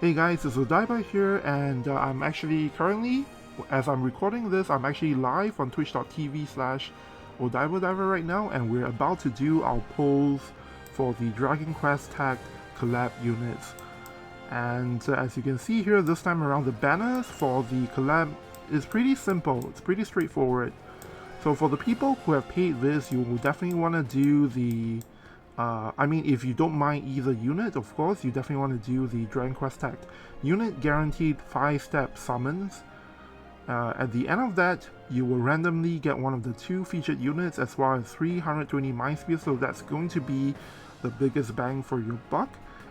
Hey guys, it's Odaiba here, and I'm actually currently, as I'm recording this, I'm actually live on twitch.tv/OdaibaDiver right now, and we're about to do our polls for the Dragon Quest Tact collab units. And as you can see here, this time around the banners for the collab is pretty simple, it's pretty straightforward. So for the people who have paid this, you will definitely want to do the I mean, if you don't mind either unit, of course, you definitely want to do the Dragon Quest Tact. Unit guaranteed 5-step summons. At the end of that, you will randomly get one of the 2 featured units as well as 320 mind speed, so that's going to be the biggest bang for your buck.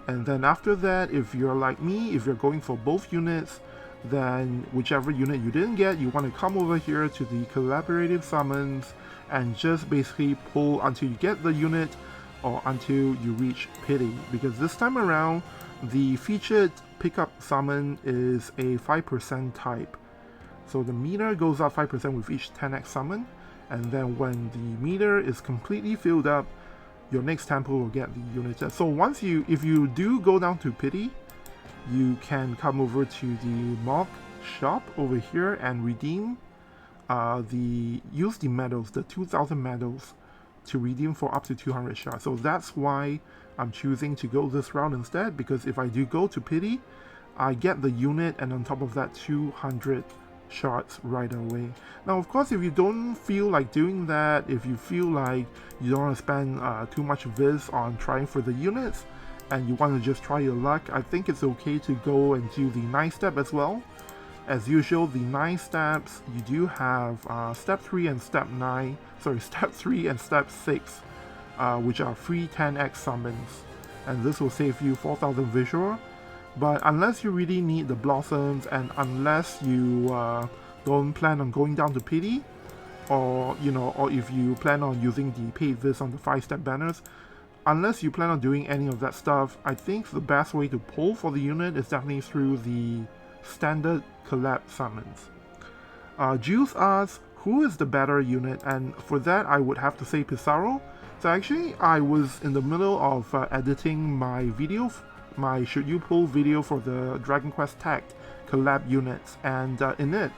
And then after that, if you're like me, if you're going for both units, then whichever unit you didn't get, you want to come over here to the collaborative summons and just basically pull until you get the unit or until you reach pity, because this time around the featured pickup summon is a 5% type, so the meter goes up 5% with each 10x summon, and then when the meter is completely filled up, your next temple will get the unit. So once if you do go down to pity, you can come over to the mock shop over here and redeem use the medals, the 2000 medals, to redeem for up to 200 shards. So that's why I'm choosing to go this route instead, because if I do go to pity, I get the unit and on top of that 200 shards right away. Now of course, if you don't feel like doing that, if you feel like you don't want to spend too much viz on trying for the units and you want to just try your luck, I think it's okay to go and do the 9-step as well. As usual, the 9 steps, you do have step 3 and step 6, which are free 10x summons, and this will save you 4000 visual. But unless you really need the blossoms, and unless you don't plan on going down to pity, or if you plan on using the paid viz on the 5-step banners, unless you plan on doing any of that stuff, I think the best way to pull for the unit is definitely through the standard collab summons. Juice asks, who is the better unit? And for that, I would have to say Psaro. So actually, I was in the middle of editing my video, my Should You Pull video for the Dragon Quest Tact collab units, and in it,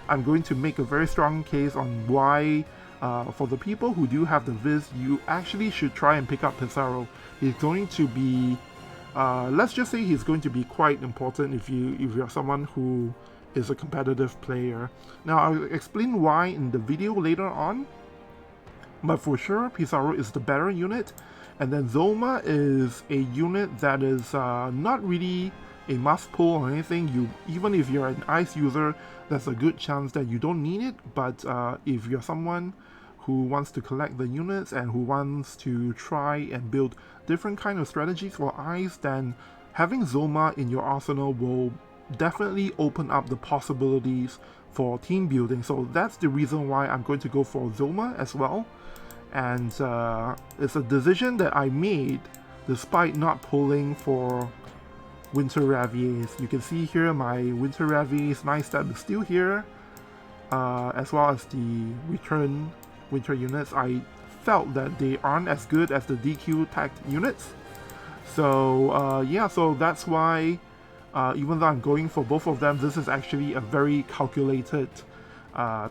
I'm going to make a very strong case on why, for the people who do have the viz, you actually should try and pick up Psaro. He's going to be let's just say he's going to be quite important if you're someone who is a competitive player. Now I'll explain why in the video later on, but for sure Psaro is the better unit, and then Zoma is a unit that is not really a must pull or anything. Even if you're an ice user, there's a good chance that you don't need it, but if you're someone who wants to collect the units and who wants to try and build different kind of strategies for ice, then having Zoma in your arsenal will definitely open up the possibilities for team building. So that's the reason why I'm going to go for Zoma as well. And it's a decision that I made despite not pulling for Winter Raviers. You can see here my Winter Raviers 9-step is still here, as well as the return winter units. I felt that they aren't as good as the DQ Tact units. So yeah, so that's why even though I'm going for both of them, this is actually a very calculated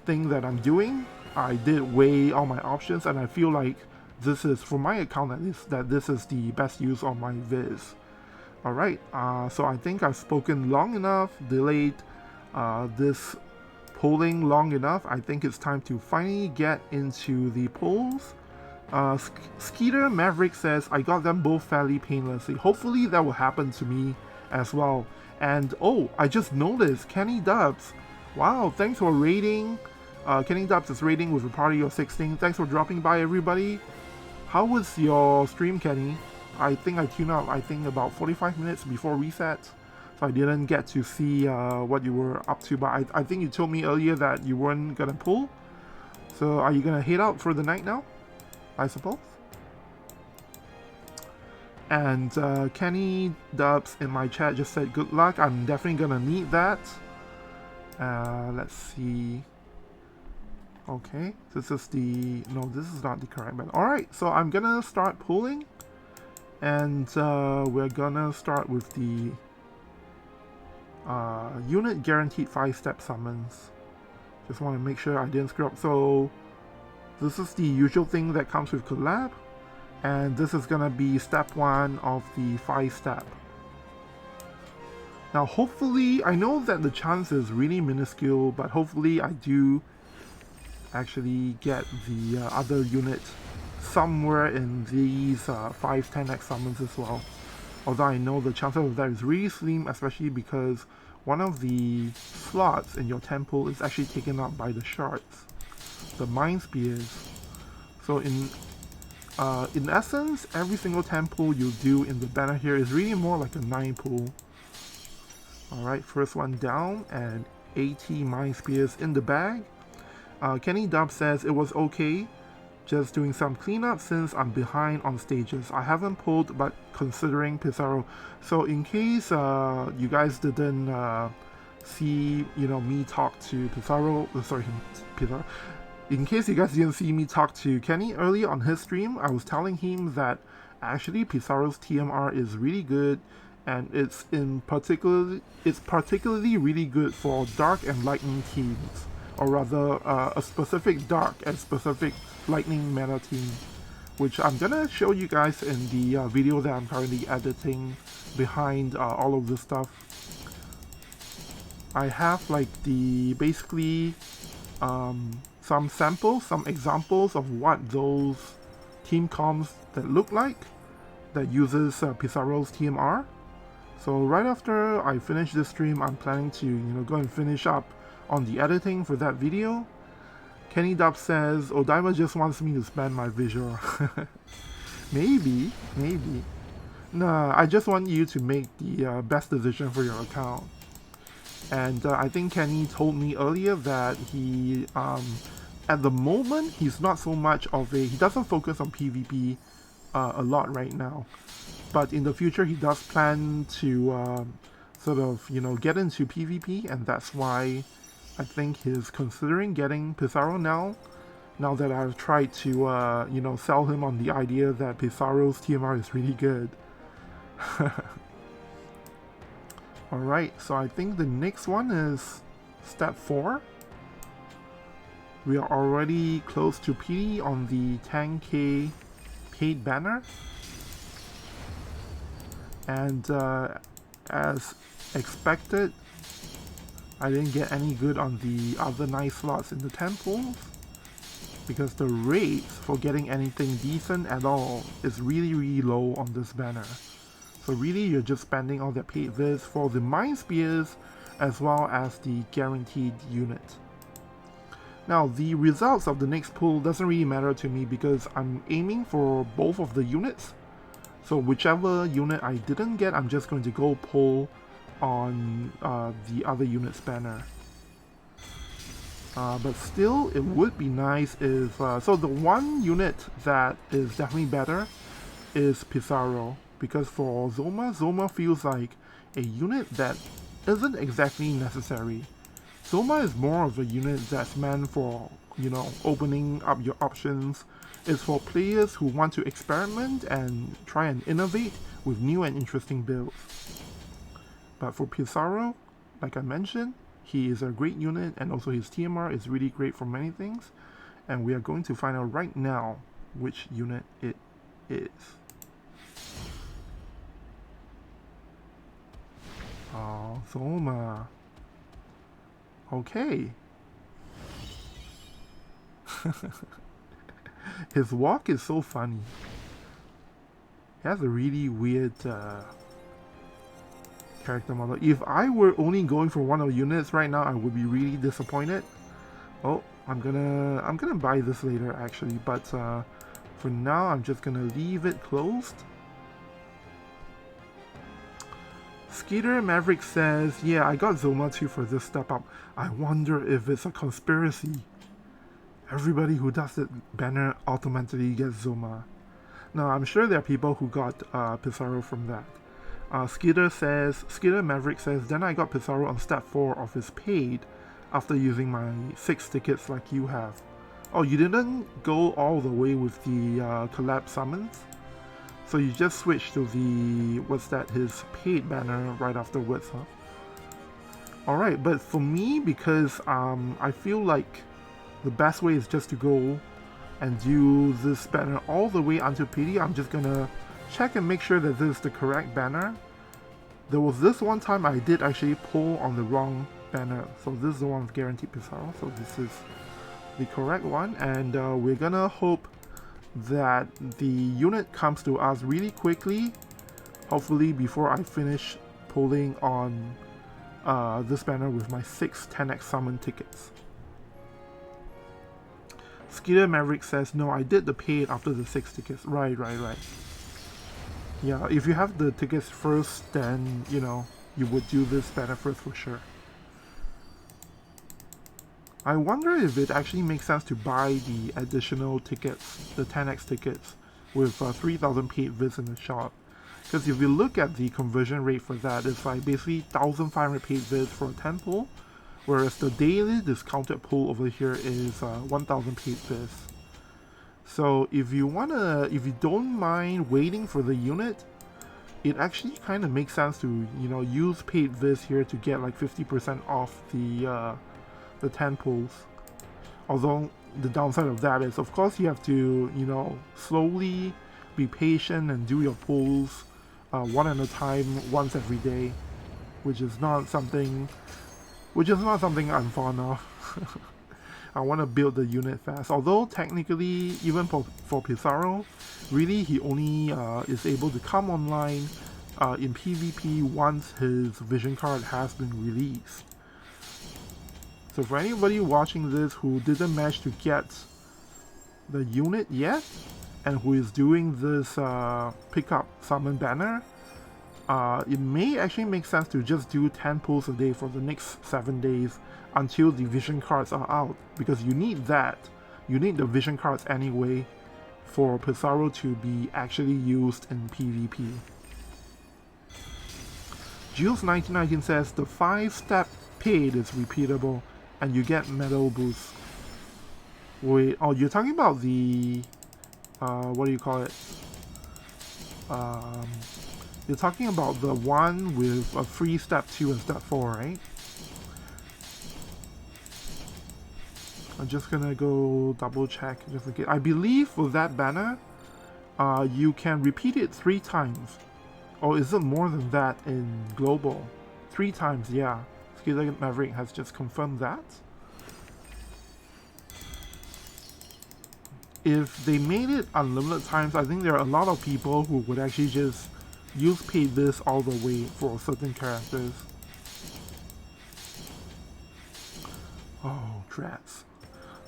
thing that I'm doing. I did weigh all my options, and I feel like this is, for my account at least, that this is the best use of my viz. Alright, so I think I've spoken long enough, delayed this polling long enough. I think it's time to finally get into the polls. Skeeter Maverick says, I got them both fairly painlessly. Hopefully that will happen to me as well. And oh, I just noticed, Kenny Dubs. Wow, thanks for raiding. Kenny Dubs is raiding with a party of 16. Thanks for dropping by, everybody. How was your stream, Kenny? I think I tuned out, about 45 minutes before reset. So I didn't get to see what you were up to, but I think you told me earlier that you weren't gonna pull. So are you gonna head out for the night now, I suppose? And Kenny Dubs in my chat just said good luck. I'm definitely gonna need that. Let's see. Okay, this is not the correct button. Alright, so I'm gonna start pulling. And we're gonna start with the unit guaranteed 5-step summons. Just want to make sure I didn't screw up. So this is the usual thing that comes with collab, and this is gonna be step 1 of the 5-step. Now hopefully, I know that the chance is really minuscule, but hopefully I do actually get the other unit somewhere in these 5 10x summons as well. Although I know the chances of that is really slim, especially because one of the slots in your temple is actually taken up by the shards, the mind spears. So in essence, every single temple you do in the banner here is really more like a 9 pull. Alright, first one down, and 80 mind spears in the bag. Kenny Dub says it was okay, just doing some cleanup since I'm behind on stages. I haven't pulled, but considering Psaro. So in case you guys didn't see, me talk to Psaro, Psaro. In case you guys didn't see me talk to Kenny earlier on his stream, I was telling him that actually Psaro's TMR is really good, and it's particularly really good for dark and lightning teams, or rather a specific dark and specific lightning meta team, which I'm gonna show you guys in the video that I'm currently editing behind all of this stuff. I have like basically some samples, some examples of what those team comms that look like that uses Psaro's TMR. So right after I finish this stream, I'm planning to go and finish up on the editing for that video. Kenny Dub says, Odaiba just wants me to spam my visual. maybe. Nah, I just want you to make the best decision for your account. And I think Kenny told me earlier that he, at the moment, he's not so much of he doesn't focus on PvP a lot right now. But in the future, he does plan to sort of, get into PvP, and that's why I think he's considering getting Psaro now that I've tried to, sell him on the idea that Psaro's TMR is really good. Alright, so I think the next one is step 4. We are already close to PD on the 10k paid banner. And as expected, I didn't get any good on the other 9 slots in the temples, because the rate for getting anything decent at all is really low on this banner. So really you're just spending all that paid viz for the mind spears as well as the guaranteed unit. Now the results of the next pull doesn't really matter to me because I'm aiming for both of the units. So whichever unit I didn't get, I'm just going to go pull on the other unit's banner. But still, it would be nice if... so the one unit that is definitely better is Psaro. Because for Zoma feels like a unit that isn't exactly necessary. Zoma is more of a unit that's meant for, opening up your options. It's for players who want to experiment and try and innovate with new and interesting builds. But for Psaro, like I mentioned, he is a great unit, and also his TMR is really great for many things. And we are going to find out right now which unit it is. Oh, Zoma. Okay. His walk is so funny. He has a really weird character model. If I were only going for one of the units right now, I would be really disappointed. Oh, I'm gonna buy this later actually, but for now I'm just gonna leave it closed. Skeeter Maverick says, yeah, I got Zoma too for this step up. I wonder if it's a conspiracy. Everybody who does the banner automatically gets Zoma. Now, I'm sure there are people who got Psaro from that. Skeeter Maverick says, then I got Psaro on step 4 of his paid after using my 6 tickets like you have. Oh, you didn't go all the way with the collab summons? So you just switched to the, his paid banner right afterwards, huh? Alright, but for me, because I feel like the best way is just to go and do this banner all the way until PD. I'm just gonna check and make sure that this is the correct banner. There was this one time I did actually pull on the wrong banner, so this is the one with guaranteed Psaro, so this is the correct one, and we're gonna hope that the unit comes to us really quickly, hopefully before I finish pulling on this banner with my 6 10x summon tickets. Skeeter Maverick says, no, I did the paid after the 6 tickets. Right. Yeah, if you have the tickets first, then, you know, you would do this banner first for sure. I wonder if it actually makes sense to buy the additional tickets, the 10x tickets, with 3,000 paid vids in the shop. Because if you look at the conversion rate for that, it's like basically 1,500 paid vids for a 10 pull, whereas the daily discounted pull over here is 1,000 paid vids. So if you don't mind waiting for the unit, it actually kind of makes sense to, you know, use paid vids here to get like 50% off the 10 pulls. Although the downside of that is, of course, you have to, you know, slowly be patient and do your pulls one at a time, once every day, which is not something I'm fond of. I want to build the unit fast. Although technically, even for Psaro, really he only is able to come online in PvP once his vision card has been released. So for anybody watching this who didn't manage to get the unit yet, and who is doing this pickup summon banner, it may actually make sense to just do 10 pulls a day for the next 7 days until the vision cards are out, because you need that. You need the vision cards anyway for Psaro to be actually used in PvP. Jules1919 says the 5-step paid is repeatable and you get medal boost. Wait, oh, you're talking about the what do you call it? You're talking about the one with a free step 2 and step 4, right? I'm just gonna go double check just in case. I believe for that banner, you can repeat it 3 times. Or is it more than that in global? 3 times, yeah. Skillet Maverick has just confirmed that. If they made it unlimited times, I think there are a lot of people who would actually just use paid this all the way for certain characters. Oh, drats.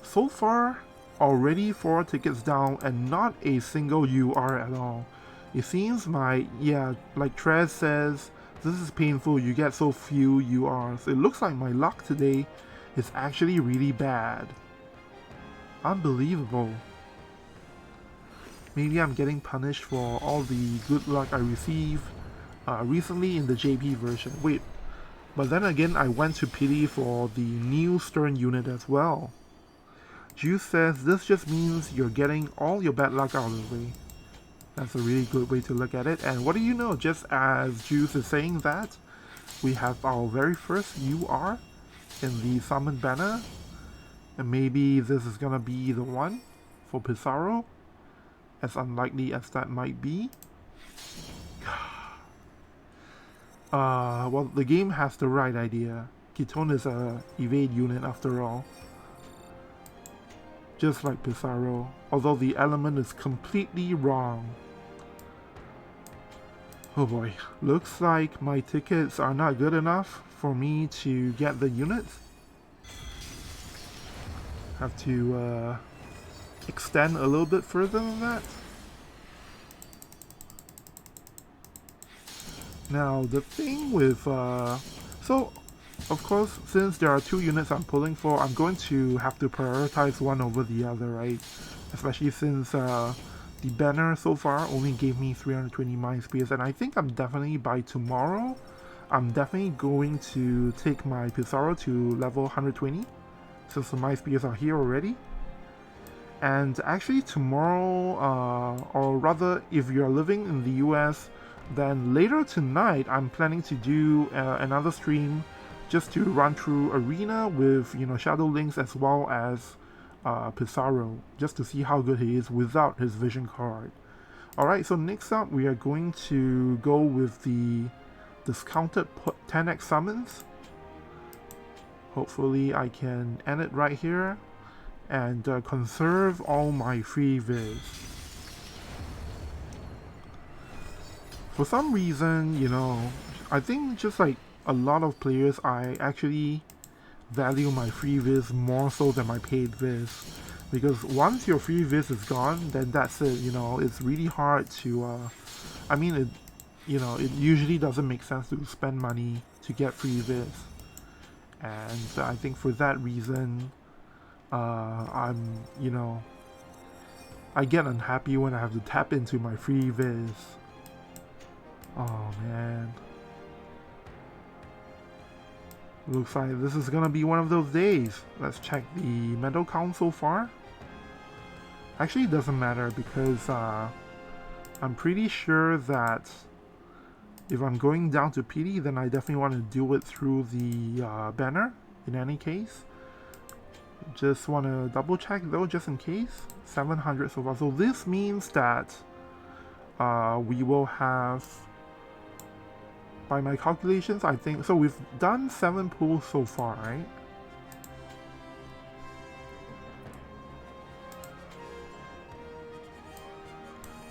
So far, already 4 tickets down and not a single UR at all. It seems like Trez says, this is painful, you get so few URs. It looks like my luck today is actually really bad. Unbelievable. Maybe I'm getting punished for all the good luck I received recently in the JP version. Wait, but then again I went to pity for the new Stern unit as well. Juice says this just means you're getting all your bad luck out of the way. That's a really good way to look at it. And what do you know, just as Juice is saying that, we have our very first UR in the summon banner. And maybe this is gonna be the one for Psaro, as unlikely as that might be. Well, the game has the right idea. Ketone is a evade unit after all. Just like Psaro, although the element is completely wrong. Oh boy, looks like my tickets are not good enough for me to get the units. Have to extend a little bit further than that. Now the thing with so of course, since there are 2 units I'm pulling for, I'm going to have to prioritize one over the other, right? Especially since the banner so far only gave me 320 mind spears, and I think I'm definitely, by tomorrow, I'm definitely going to take my Psaro to level 120, since the mind spears are here already. And actually tomorrow, or rather if you're living in the US, then later tonight I'm planning to do another stream just to run through Arena with, you know, Shadowlynx as well as Psaro, just to see how good he is without his vision card. Alright, so next up we are going to go with the discounted 10x summons. Hopefully I can end it right here and conserve all my free viz. For some reason, you know, I think just like a lot of players, I actually value my free viz more so than my paid viz. Because once your free viz is gone, then that's it, you know, it's really hard to, I mean, it, you know, it usually doesn't make sense to spend money to get free viz. And I think for that reason, I'm, you know, I get unhappy when I have to tap into my free viz. Oh man. Looks like this is gonna be one of those days. Let's check the medal count so far. Actually, it doesn't matter because I'm pretty sure that if I'm going down to PD, then I definitely want to do it through the banner in any case. Just want to double check though, just in case. 700 so far. So this means that we will have, by my calculations, I think, so we've done 7 pulls so far, right?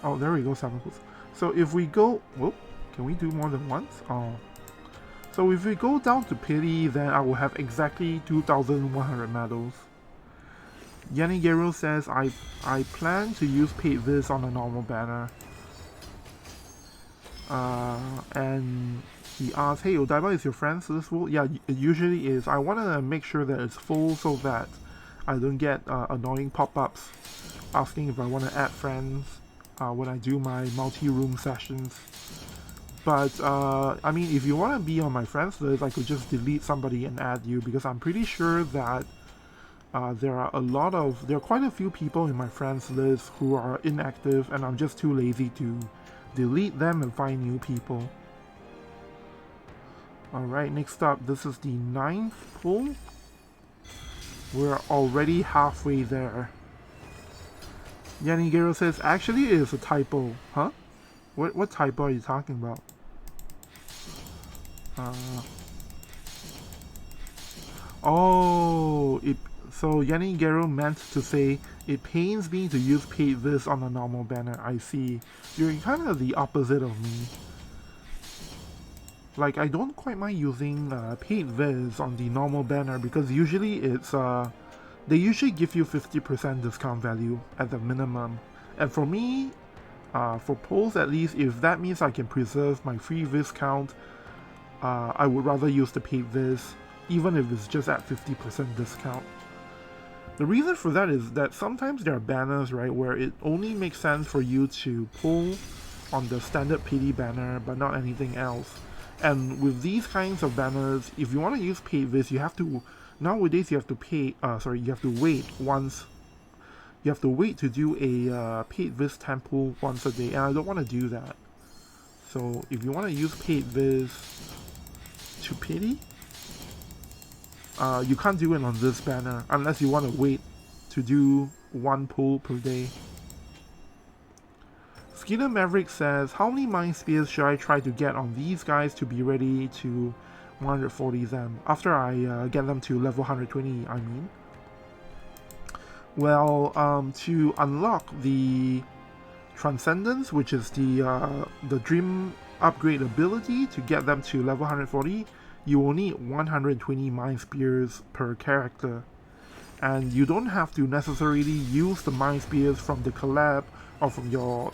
Oh, there we go, 7 pulls. So if we go, whoop, can we do more than once? Oh. So if we go down to pity, then I will have exactly 2,100 medals. Yanigero says, I plan to use paid viz on a normal banner. And he asks, hey, Odaiba, is your friends this full? Yeah, it usually is. I want to make sure that it's full so that I don't get annoying pop-ups asking if I want to add friends when I do my multi-room sessions. But, I mean, if you want to be on my friends list, I could just delete somebody and add you, because I'm pretty sure that there are quite a few people in my friends list who are inactive, and I'm just too lazy to delete them and find new people. Alright, next up, this is the 9th pull. We're already halfway there. Yanigero says, actually it is a typo. Huh? What typo are you talking about? Oh, so Yanigero meant to say, it pains me to use paid viz on a normal banner. I see. You're kind of the opposite of me. Like, I don't quite mind using paid viz on the normal banner because usually it's, they usually give you 50% discount value at the minimum. And for me, for polls at least, if that means I can preserve my free viz count, I would rather use the paid viz, even if it's just at 50% discount. The reason for that is that sometimes there are banners, right, where it only makes sense for you to pull on the standard PD banner, but not anything else. And with these kinds of banners, if you want to use paid viz, you have to, nowadays you have to pay, you have to wait once, you have to wait to do a paid viz 10 pull once a day, and I don't want to do that. So if you want to use paid viz to pity, you can't do it on this banner unless you want to wait to do 1 pull per day. Skeeter Maverick says, how many Mind Spears should I try to get on these guys to be ready to 140 them? After I get them to level 120, I mean. Well, to unlock the Transcendence, which is the Dream upgrade ability, to get them to level 140, you will need 120 Mind Spears per character. And you don't have to necessarily use the Mind Spears from the collab or from your,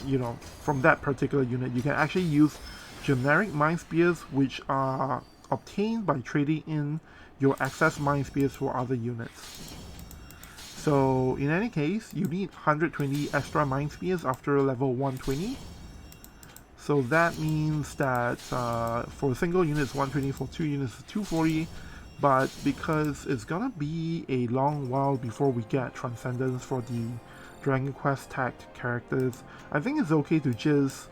from that particular unit. You can actually use generic Mind Spears, which are obtained by trading in your excess Mind Spears for other units. So in any case, you need 120 extra Mind Spears after level 120. So that means that for a single unit it's 120, for 2 units it's 240, but because it's gonna be a long while before we get Transcendence for the Dragon Quest Tact characters, I think it's okay to just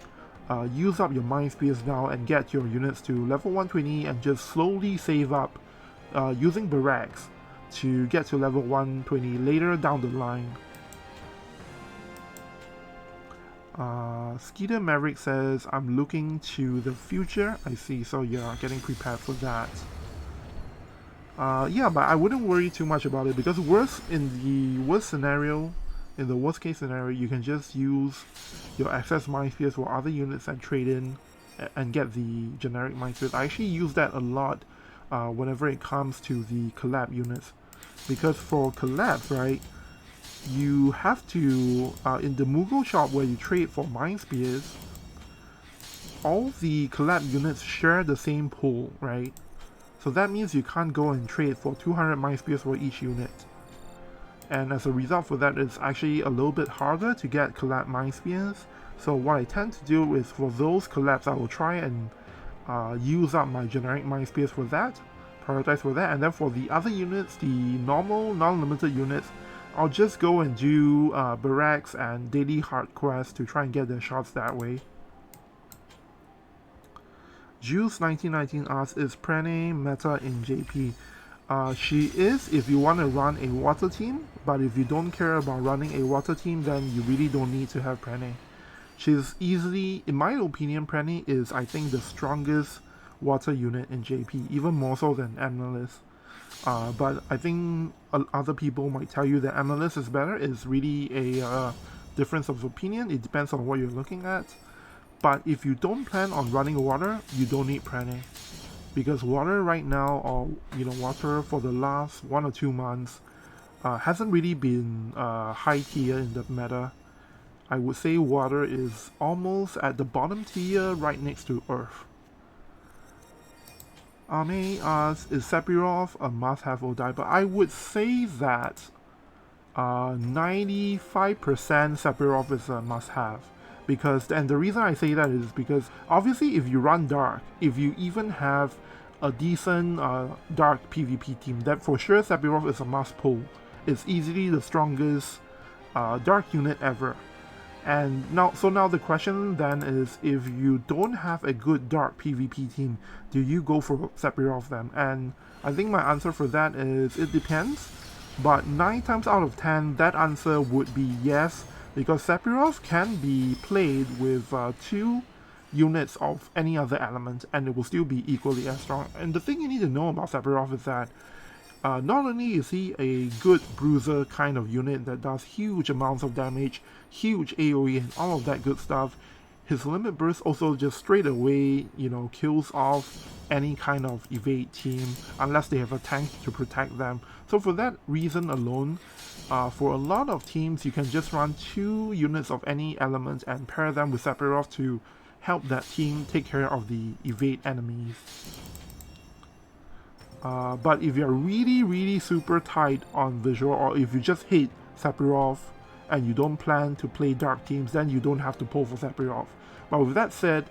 use up your Mind Spears now and get your units to level 120 and just slowly save up using barracks to get to level 120 later down the line. Skeeter Maverick says, I'm looking to the future. I see, so you're getting prepared for that. Yeah, but I wouldn't worry too much about it, because in the worst case scenario, you can just use your excess mind spheres for other units and trade in and get the generic mind spheres. I actually use that a lot whenever it comes to the collab units, because for collabs, right, you have to, in the Moogle shop where you trade for mind spears, all the collab units share the same pool, right? So that means you can't go and trade for 200 mind spears for each unit. And as a result for that, it's actually a little bit harder to get collab mind spears. So what I tend to do is, for those collabs, I will try and use up my generic mind spears for that, prioritize for that, and then for the other units, the normal, non-limited units, I'll just go and do barracks and daily hard quests to try and get their shots that way. Juice1919 asks, is Prene meta in JP? She is if you want to run a water team, but if you don't care about running a water team, then you really don't need to have Prene. She's easily, in my opinion, Prene is, I think, the strongest water unit in JP, even more so than Analyst. But I think other people might tell you that Analyst is better. It's really a difference of opinion. It depends on what you're looking at. But if you don't plan on running water, you don't need Prene. Because water right now, or water for the last 1 or 2 months, hasn't really been high tier in the meta. I would say water is almost at the bottom tier, right next to Earth. Ame asks, is Sephiroth a must-have or die? But I would say that 95% Sephiroth is a must-have. And the reason I say that is because obviously if you run Dark, if you even have a decent Dark PvP team, that for sure Sephiroth is a must pull. It's easily the strongest Dark unit ever. And now the question then is, if you don't have a good Dark PvP team, do you go for Sephiroth then? And I think my answer for that is, it depends. But 9 times out of 10, that answer would be yes, because Sephiroth can be played with 2 units of any other element, and it will still be equally as strong. And the thing you need to know about Sephiroth is that not only is he a good bruiser kind of unit that does huge amounts of damage, huge AoE and all of that good stuff, his limit burst also just straight away, kills off any kind of evade team unless they have a tank to protect them. So for that reason alone, for a lot of teams, you can just run 2 units of any element and pair them with Sephiroth to help that team take care of the evade enemies. But if you're really super tight on visual, or if you just hate Sephiroth and you don't plan to play Dark teams, then you don't have to pull for Sephiroth. But with that said,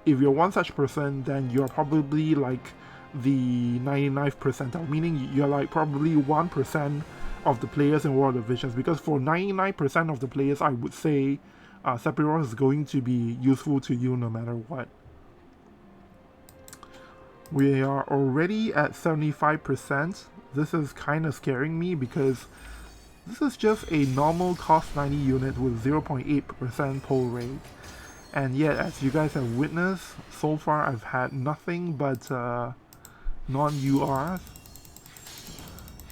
if you're one such person, then you're probably like the 99th percentile, meaning you're like probably 1% of the players in World of Visions, because for 99% of the players, I would say Sephiroth is going to be useful to you no matter what. We are already at 75%. This is kind of scaring me because this is just a normal cost 90 unit with 0.8% pull rate. And yet, as you guys have witnessed, so far I've had nothing but non-URs.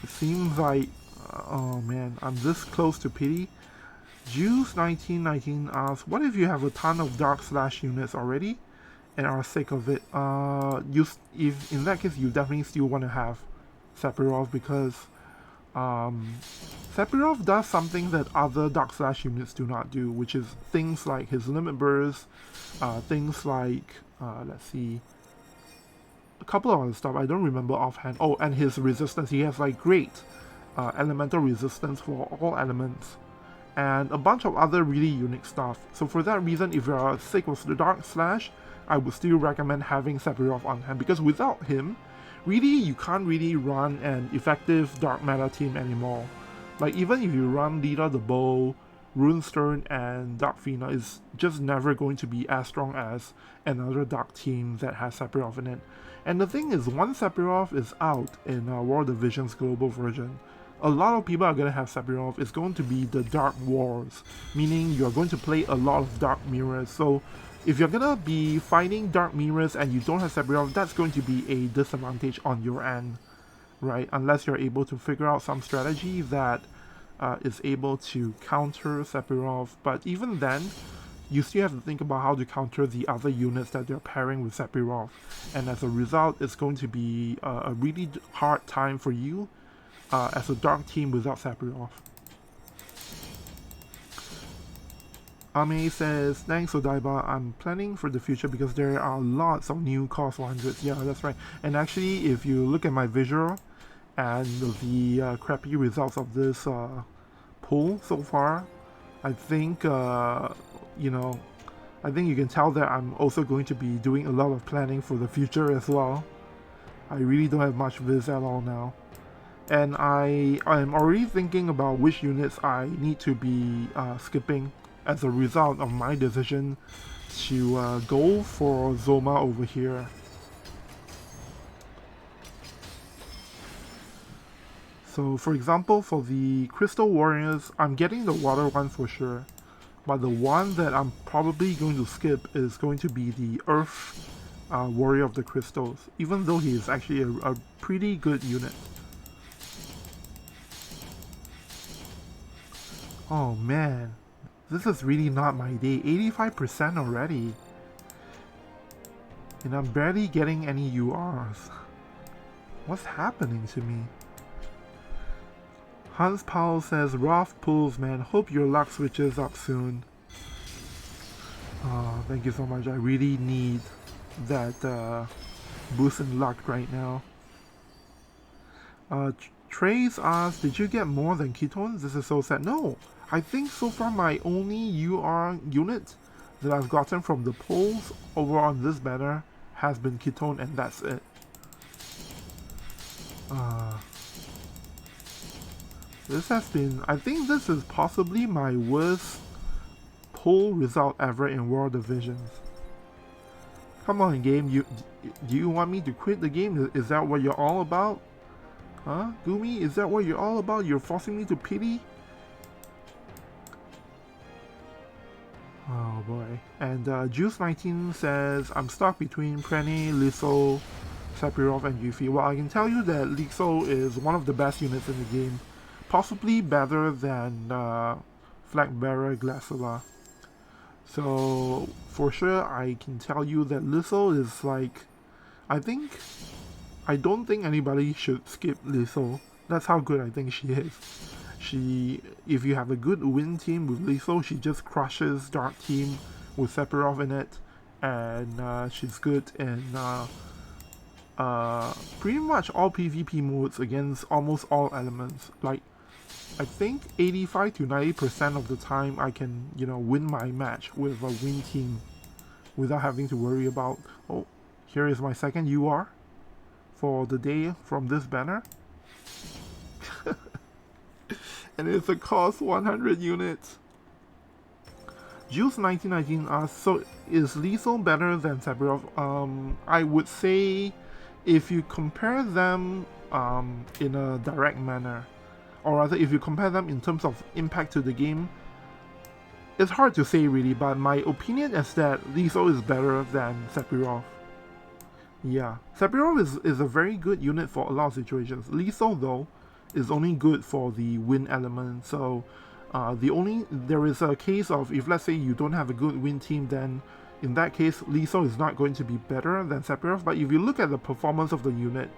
It seems like, oh man, I'm this close to pity. Juice1919 asks, what if you have a ton of Dark Slash units already and are sick of it? If in that case, you definitely still want to have Sephiroth, because Sephiroth does something that other Dark Slash units do not do, which is things like his limit burst, things like, let's see, a couple of other stuff I don't remember offhand. Oh, and his resistance. He has like great elemental resistance for all elements, and a bunch of other really unique stuff. So for that reason, if you're sick of the Dark Slash, I would still recommend having Sephiroth on hand, because without him, really you can't really run an effective Dark meta team anymore. Like even if you run Leader the Bow, Runestone and Dark Fina is just never going to be as strong as another Dark team that has Sephiroth in it. And the thing is, once Sephiroth is out in War of the Visions global version, a lot of people are going to have Sephiroth. It's going to be the Dark Wars, meaning you're going to play a lot of Dark Mirrors. So if you're going to be fighting Dark Mirrors and you don't have Sephiroth, that's going to be a disadvantage on your end, right? Unless you're able to figure out some strategy that is able to counter Sephiroth. But even then, you still have to think about how to counter the other units that they're pairing with Sephiroth. And as a result, it's going to be a really hard time for you as a Dark team without Sephiroth. Ame says, thanks Odaiba, I'm planning for the future because there are lots of new cost 100s. Yeah, that's right. And actually, if you look at my visual and the crappy results of this poll so far, I think, you know, I think you can tell that I'm also going to be doing a lot of planning for the future as well. I really don't have much of this at all now. And I'm already thinking about which units I need to be skipping as a result of my decision to go for Zoma over here. So for example, for the Crystal Warriors, I'm getting the water one for sure. But the one that I'm probably going to skip is going to be the Earth Warrior of the Crystals, even though he is actually a pretty good unit. Oh man, this is really not my day. 85% already. And I'm barely getting any URs. What's happening to me? Hans Powell says, rough pulls, man. Hope your luck switches up soon. Oh, thank you so much. I really need that boost in luck right now. Trace asks, did you get more than ketones? This is so sad. No, I think so far my only UR unit that I've gotten from the polls over on this banner has been ketone, and that's it. This has been, I think this is possibly my worst poll result ever in World of Visions. Come on game, do you want me to quit the game? Is that what you're all about? Huh? Gumi, is that what you're all about? You're forcing me to pity? Oh boy. And Juice19 says, I'm stuck between Prene, Liso, Sephiroth and Yuffie. Well, I can tell you that Liso is one of the best units in the game. Possibly better than Flag Bearer Glassula. So for sure I can tell you that Liso is like, I don't think anybody should skip Liso. That's how good I think she is. If you have a good win team with Liso, she just crushes Dark team with Sephiroth in it, and she's good in pretty much all PvP modes against almost all elements. Like, I think 85 to 90% of the time I can, you know, win my match with a win team without having to worry about, oh, here is my second UR for the day from this banner. And it's a cost 100 units. Juice1919 asks, so is Liso better than Sephiroth? I would say if you compare them in a direct manner, or rather if you compare them in terms of impact to the game, it's hard to say really, but my opinion is that Liso is better than Sephiroth. Yeah, Sephiroth is a very good unit for a lot of situations. Liso though is only good for the win element, so there is a case of if let's say you don't have a good win team, then in that case Liso is not going to be better than Sephiroth. But if you look at the performance of the unit,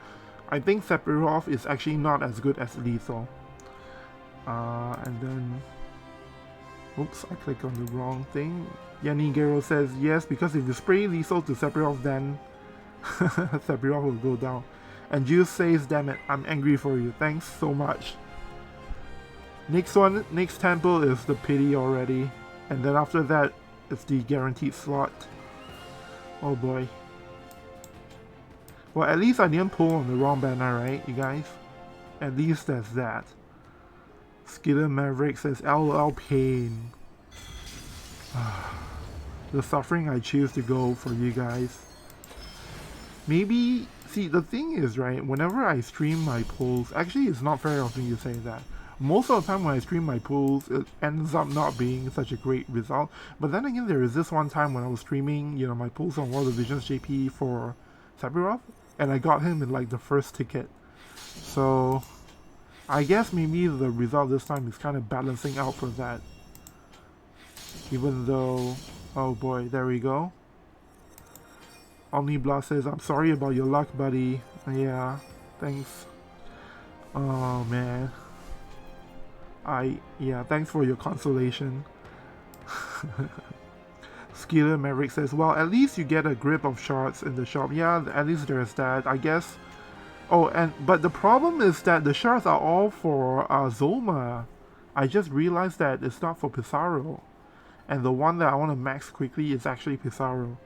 I think Sephiroth is actually not as good as Liso. And then, oops, I clicked on the wrong thing. Yanigero says yes, because if you spray Liso to Sephiroth, then Sephiroth will go down. And Juice says, damn it, I'm angry for you. Thanks so much. Next temple is the pity already. And then after that, it's the guaranteed slot. Oh boy. Well, at least I didn't pull on the wrong banner, right, you guys? At least there's that. Skidder Maverick says LOL pain. The suffering I choose to go for you guys. Maybe, see, the thing is, right, whenever I stream my pulls, actually it's not very often you say that. Most of the time when I stream my pulls, it ends up not being such a great result. But then again, there is this one time when I was streaming, you know, my pulls on World of Visions JP for Sephiroth, and I got him in like the first ticket. So, I guess maybe the result this time is kind of balancing out for that. Even though, oh boy, there we go. Omniblast says, I'm sorry about your luck, buddy. Yeah, thanks. Oh man. Yeah, thanks for your consolation. Skiller Maverick says, well, at least you get a grip of shards in the shop. Yeah, at least there's that, I guess. Oh, but the problem is that the shards are all for Zoma. I just realized that it's not for Psaro. And the one that I want to max quickly is actually Psaro.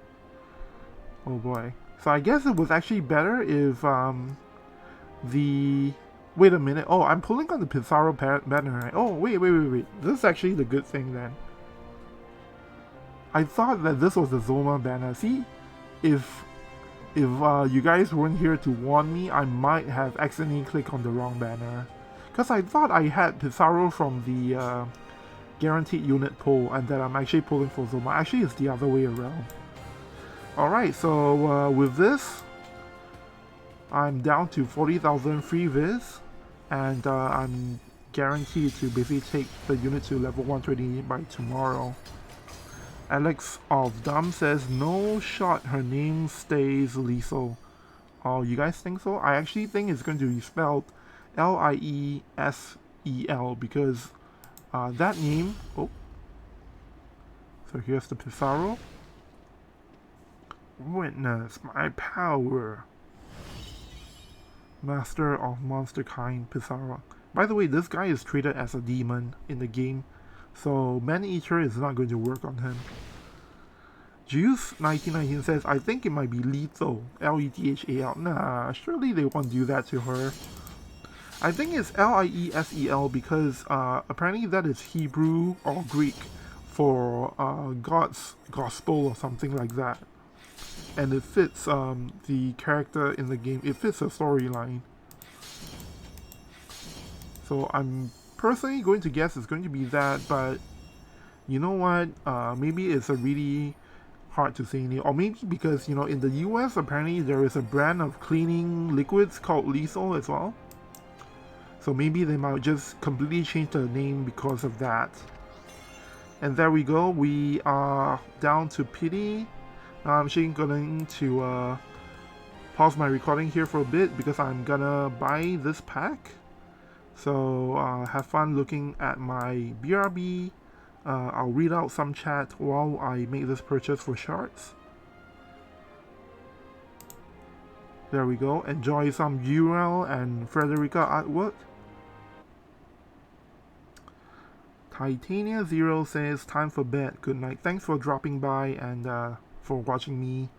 Oh boy. So I guess it was actually better if wait a minute. Oh, I'm pulling on the Psaro banner, right? Oh, wait. This is actually the good thing then. I thought that this was the Zoma banner. See, if you guys weren't here to warn me, I might have accidentally clicked on the wrong banner. Because I thought I had Psaro from the guaranteed unit pull, and that I'm actually pulling for Zoma. Actually, it's the other way around. Alright, so with this, I'm down to 40,000 free viz, and I'm guaranteed to basically take the unit to level 120 by tomorrow. Alex of Dumb says, no shot, her name stays lethal. Oh, you guys think so? I actually think it's going to be spelled Liesel, because that name... Oh. So here's the Psaro. Witness my power. Master of Monsterkind Psaro. By the way, this guy is treated as a demon in the game, so Man-Eater is not going to work on him. Juice1919 says, I think it might be lethal. Lethal. Nah, surely they won't do that to her. I think it's Liesel because apparently that is Hebrew or Greek for God's Gospel or something like that. And it fits the character in the game. It fits the storyline. So I'm personally going to guess it's going to be that, but you know what? Maybe it's a really hard to say, or maybe because, you know, in the US apparently there is a brand of cleaning liquids called Lethal as well. So maybe they might just completely change the name because of that. And there we go. We are down to pity. Now I'm actually going to pause my recording here for a bit because I'm gonna buy this pack. So have fun looking at my BRB. I'll read out some chat while I make this purchase for shards. There we go. Enjoy some Uriel and Frederica artwork. Titania Zero says, time for bed. Good night. Thanks for dropping by and for watching me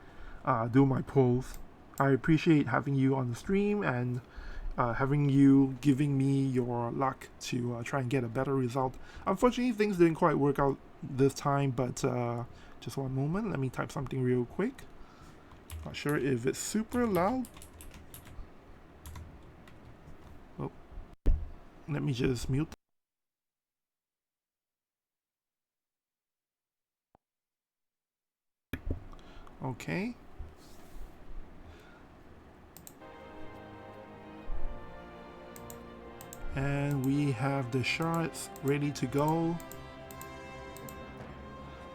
do my pulls. I appreciate having you on the stream and having you giving me your luck to try and get a better result. Unfortunately, things didn't quite work out this time, but just one moment. Let me type something real quick. Not sure if it's super loud. Oh, let me just mute. Okay. And we have the shards ready to go.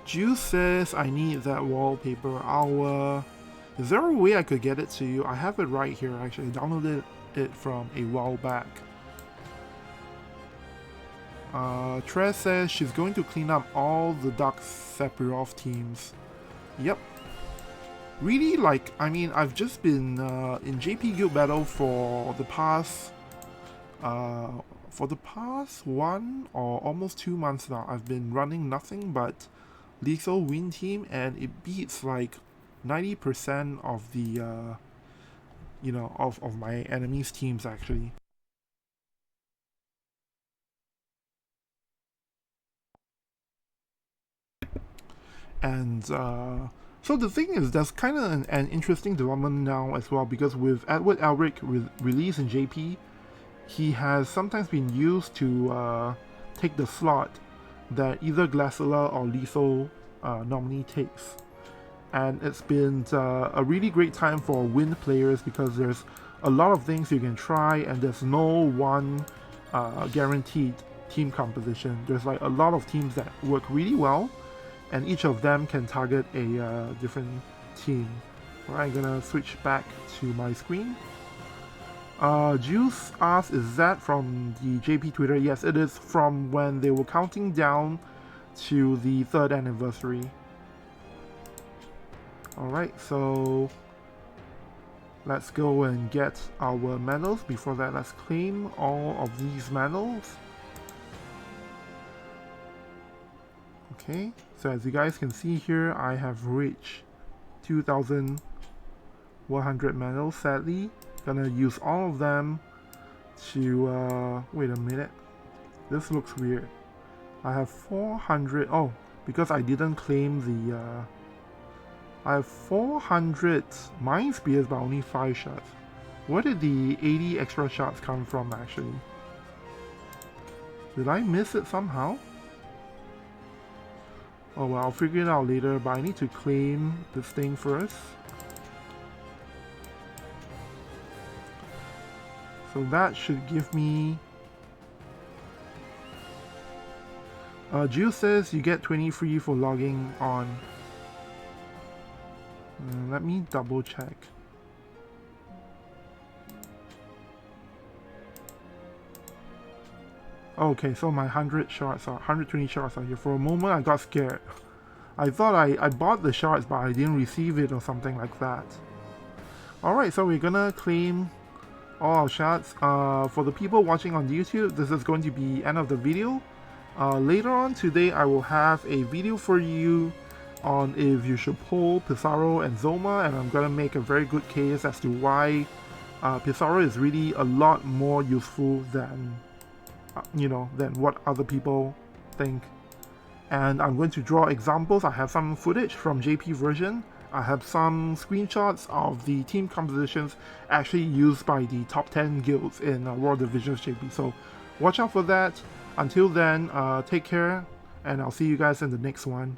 Juice says I need that wallpaper. Is there a way I could get it to you? I have it right here actually. I downloaded it from a while back. Trez says she's going to clean up all the Dark Sephiroth teams. Yep. Really, like, I mean, I've just been in JP Guild Battle for the past 1 or almost 2 months now. I've been running nothing but lethal win team, and it beats like 90% of the you know, of my enemies' teams actually. And so the thing is, there's kind of an interesting development now as well, because with Edward Elric released in JP, he has sometimes been used to take the slot that either Glaciala or Lethal normally takes. And it's been a really great time for wind players, because there's a lot of things you can try, and there's no one guaranteed team composition. There's like a lot of teams that work really well, and each of them can target a different team. Alright, I'm gonna switch back to my screen. Juice asks, is that from the JP Twitter? Yes, it is from when they were counting down to the 3rd anniversary. Alright, so let's go and get our medals. Before that, let's claim all of these medals. Okay, so as you guys can see here, I have reached 2,100 medals, sadly. Gonna use all of them to, wait a minute. This looks weird. I have 400, oh, because I didn't claim the, I have 400 Mind Spears, but only 5 shots. Where did the 80 extra shots come from, actually? Did I miss it somehow? Oh well, I'll figure it out later, but I need to claim this thing first. So that should give me... Jill says you get 20 free for logging on. Let me double check. Okay, so my 100 shards are 120 shards are here. For a moment I got scared. I thought I bought the shards, but I didn't receive it or something like that. Alright, so we're gonna claim all our shards. For the people watching on YouTube, this is going to be end of the video. Later on today I will have a video for you on if you should pull Psaro and Zoma, and I'm gonna make a very good case as to why Psaro is really a lot more useful than than what other people think. And I'm going to draw examples. I have some footage from JP version. I have some screenshots of the team compositions actually used by the top 10 guilds in World Divisions JP. So watch out for that. Until then, take care, and I'll see you guys in the next one.